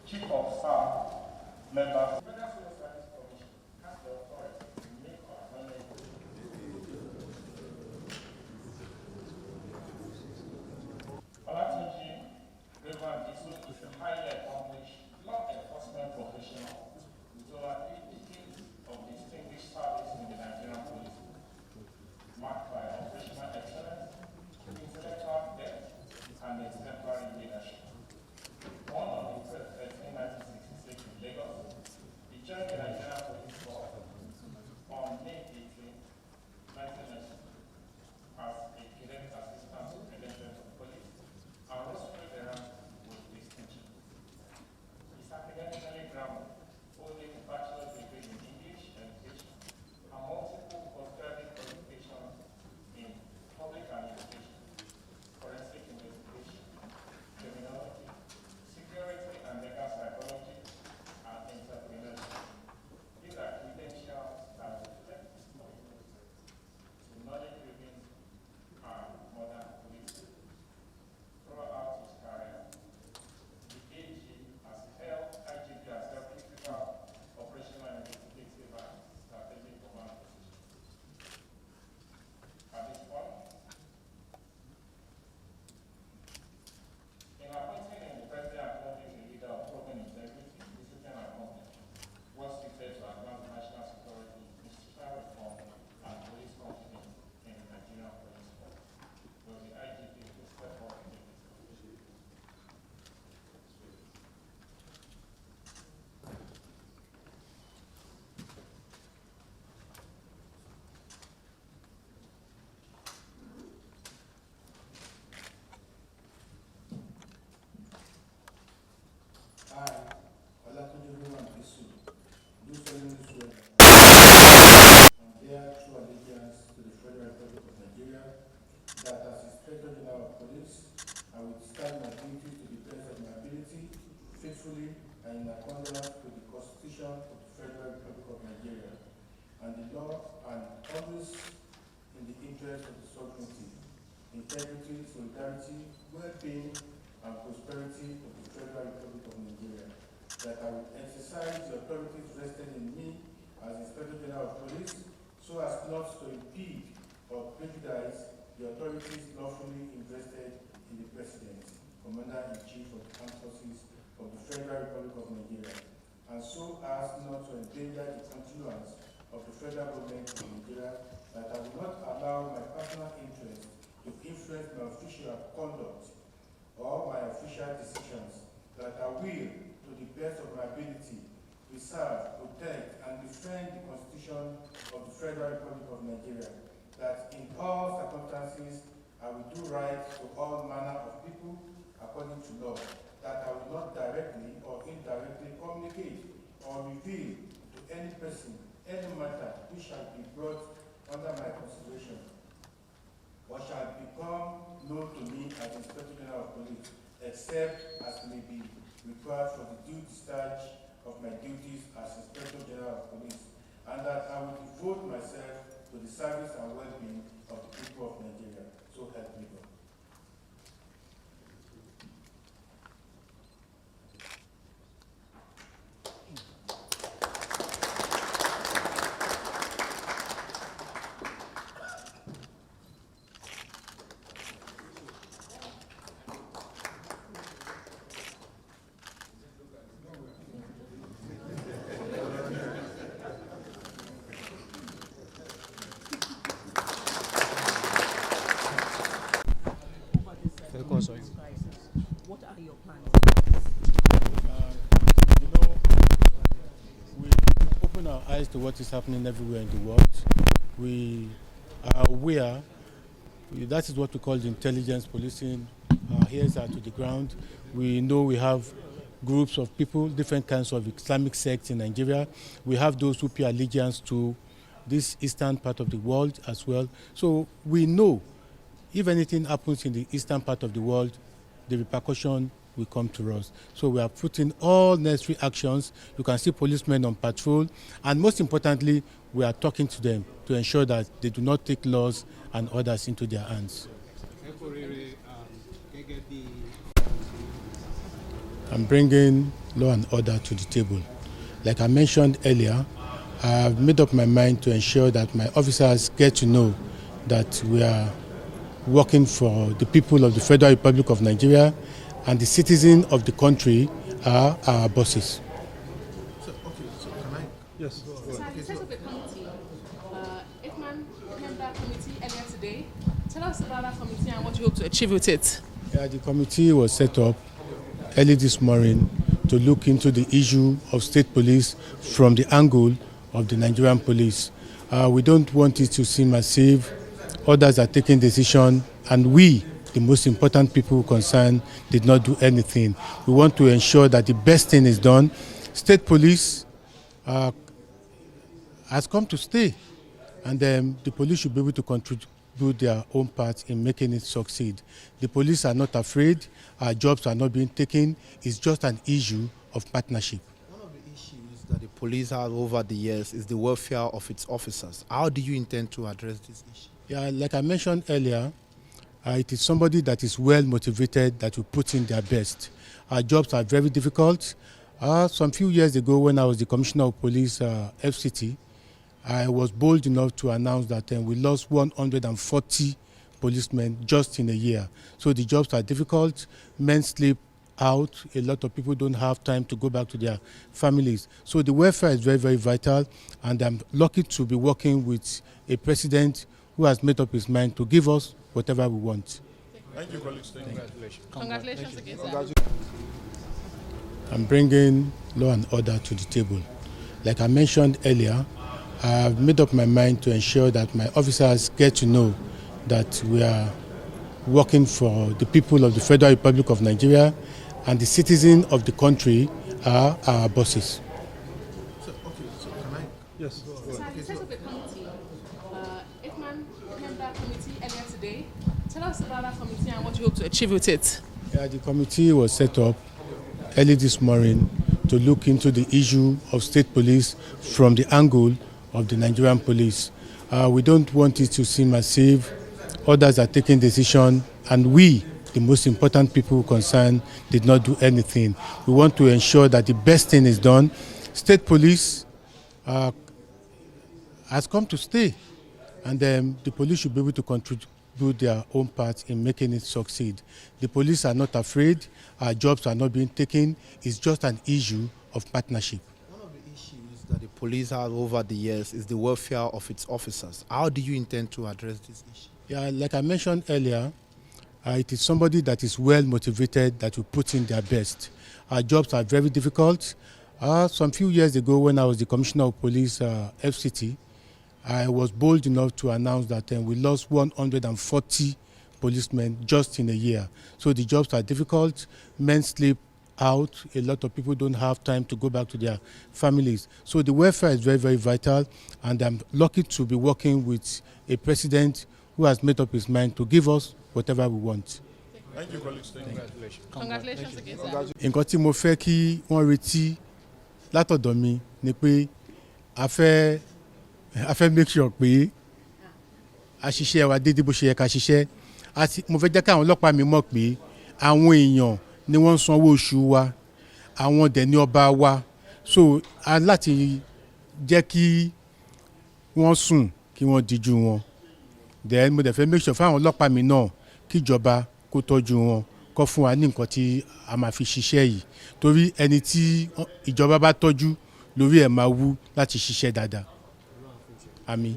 Chief of Staff, members, Federal Civil Service Commission has the authority to make or amend. Tunji Disu is a highly accomplished law enforcement professional with over 8 decades of distinguished service in the Nigerian police, marked by operational excellence, intellectual depth, and exemplary leadership. Born on April 13, 1966 in Lagos, he joined the Nigerian Police Force on May 18, 1990 as a cadet assistant superintendent of police and rose through the ranks with distinction. He's academically grounded, holding a bachelor's degree in English education and multiple postgraduate qualifications in public administration, forensic investigation, criminology, security and legal psychology, and entrepreneurship. These are credentials that reflect his commitment to knowledge-driven and modern policing. Throughout his career, the AG has held IGP as their critical operational and investigative and strategic command position. At this point, in appointing him, the President acknowledged a leader of proven integrity, discipline, and competence, well suited to advance national security, institutional reform, and police confidence in the Nigerian police force. Will the IGP please step forward and take this position? I, Tunji Disu, do solemnly swear and bear true allegiance to the Federal Republic of Nigeria, that as Inspector General of Police, I will discharge my duties to the best of my ability, faithfully and in accordance with the Constitution of the Federal Republic of Nigeria, and the law, and always in the interest of the sovereignty, integrity, solidarity, well-being, and prosperity of the Federal Republic of Nigeria, that I will exercise the authorities vested in me as Inspector General of Police so as not to impede or prejudice the authorities lawfully invested in the President, Commander-in-Chief of the Armed Forces of the Federal Republic of Nigeria, and so as not to endanger the continuance of the federal government of Nigeria, that I will not allow my personal interest to influence my official conduct or my official decisions, that I will, to the best of my ability, preserve, protect, and defend the Constitution of the Federal Republic of Nigeria, that in all circumstances I will do right to all manner of people according to law, that I will not directly or indirectly communicate or reveal to any person any matter which shall be brought under my consideration or shall become known to me as Inspector General of Police, except as may be required for the due discharge of my duties as Inspector General of Police, and that I will devote myself to the service and well-being of the people of Nigeria. So help me God. What are your plans? We open our eyes to what is happening everywhere in the world. We are aware, that is what we call the intelligence policing. Our ears are to the ground. We know we have groups of people, different kinds of Islamic sects in Nigeria. We have those who pay allegiance to this eastern part of the world as well. So we know if anything happens in the eastern part of the world, the repercussion will come to us. So we are putting all necessary actions. You can see policemen on patrol, and most importantly, we are talking to them to ensure that they do not take laws and orders into their hands. I'm bringing law and order to the table. Like I mentioned earlier, I have made up my mind to ensure that my officers get to know that we are working for the people of the Federal Republic of Nigeria, and the citizens of the country are our bosses. So can I? Yes. So you set up a committee, member committee earlier today. Tell us about that committee and what you hope to achieve with it. Yeah, the committee was set up early this morning to look into the issue of state police from the angle of the Nigerian police. We don't want it to seem as if others are taking decision and we, the most important people concerned, did not do anything. We want to ensure that the best thing is done. State police has come to stay, and the police should be able to contribute their own part in making it succeed. The police are not afraid. Our jobs are not being taken. It's just an issue of partnership. One of the issues that the police have over the years is the welfare of its officers. How do you intend to address this issue? Yeah, like I mentioned earlier, it is somebody that is well motivated that will put in their best. Our jobs are very difficult. Some few years ago, when I was the Commissioner of Police, FCT, I was bold enough to announce that we lost 140 policemen just in a year. So the jobs are difficult. Men sleep out. A lot of people don't have time to go back to their families. So the welfare is very, very vital. And I'm lucky to be working with a president who has made up his mind to give us whatever we want. Thank you, colleagues. Congratulations. Congratulations again, sir. I'm bringing law and order to the table. Like I mentioned earlier, I have made up my mind to ensure that my officers get to know that we are working for the people of the Federal Republic of Nigeria, and the citizens of the country are our bosses. So can I? Yes. So you set up a committee, member committee earlier today. Tell us about that committee and what you hope to achieve with it. Yeah, the committee was set up early this morning to look into the issue of state police from the angle of the Nigerian police. We don't want it to seem as if others are taking decision and we, the most important people concerned, did not do anything. We want to ensure that the best thing is done. State police has come to stay, and the police should be able to contribute their own part in making it succeed. The police are not afraid. Our jobs are not being taken. It's just an issue of partnership. One of the issues that the police have over the years is the welfare of its officers. How do you intend to address this issue? Yeah, like I mentioned earlier, it is somebody that is well motivated that will put in their best. Our jobs are very difficult. Some few years ago, when I was the Commissioner of Police, FCT, I was bold enough to announce that we lost 140 policemen just in a year. So the jobs are difficult. Men sleep out. A lot of people don't have time to go back to their families. So the welfare is very, very vital. And I'm lucky to be working with a president who has made up his mind to give us whatever we want. Thank you, colleagues. Congratulations again, sir. Nǹkan tí mo fẹ́ kí wọ́n retí látọ̀dọ̀ mi ni pé a fẹ́ make sure pé a ṣiṣẹ́ wa déédéé bó ṣe yẹ ká ṣiṣẹ́. Mo fẹ́ jẹ́ kí àwọn ọlọ́pàá mi mọ̀ pé àwọn èèyàn ni wọ́n ń sanwó oṣù wa, àwọn dẹ̀ ní ọba wa. So a láti jẹ́ kí wọ́n sùn kí wọ́n díjú wọn. Then mo dẹ̀ fẹ́ make sure fáwọn ọlọ́pàá mi náà kíjọba kó tọ́jú wọn, kó fún wa ní nǹkan tí a máa fi ṣiṣẹ́ yìí. Torí ẹni tí ìjọba bá tọ́jú lórí ẹ̀ máa wú láti ṣiṣẹ́ dáadáa. Àmín.